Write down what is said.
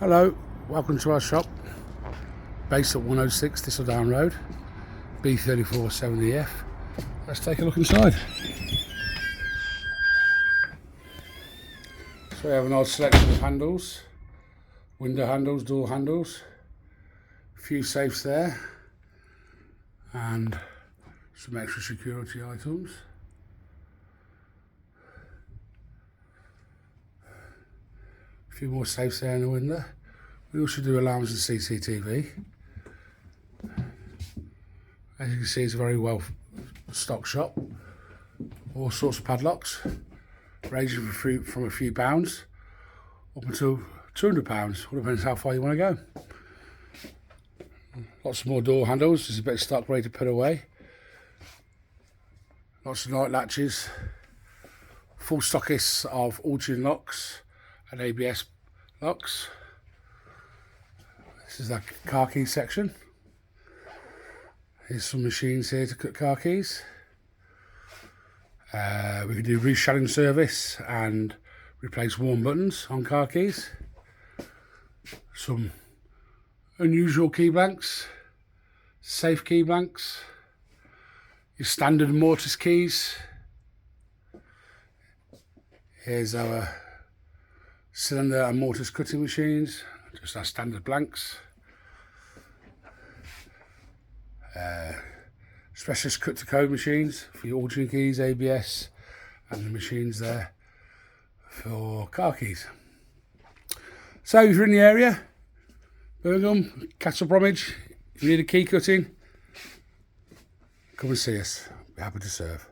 Hello, welcome to our shop, based at 106 Thistledown Road, B3470F. Let's take a look inside. So we have a nice selection of handles, window handles, door handles, a few safes there, and some extra security items. A few more safes there in the window. We also do alarms and CCTV. As you can see, it's a very well stocked shop. All sorts of padlocks, ranging from a few pounds up until £200. All depends how far you want to go. Lots more door handles. There's a bit of stock ready to put away. Lots of night latches. Full stockists of auction locks and ABS locks. This is the car key section. Here's some machines here to cut car keys. We can do reselling service and replace worn buttons on car keys. Some unusual key blanks, safe key blanks, your standard mortise keys. Here's our cylinder and mortise cutting machines, just our standard blanks. Specialist cut to code machines for your auction keys, ABS, and the machines there for car keys. So if you're in the area, Birmingham, Castle Bromwich, if you need a key cutting, come and see us. We're happy to serve.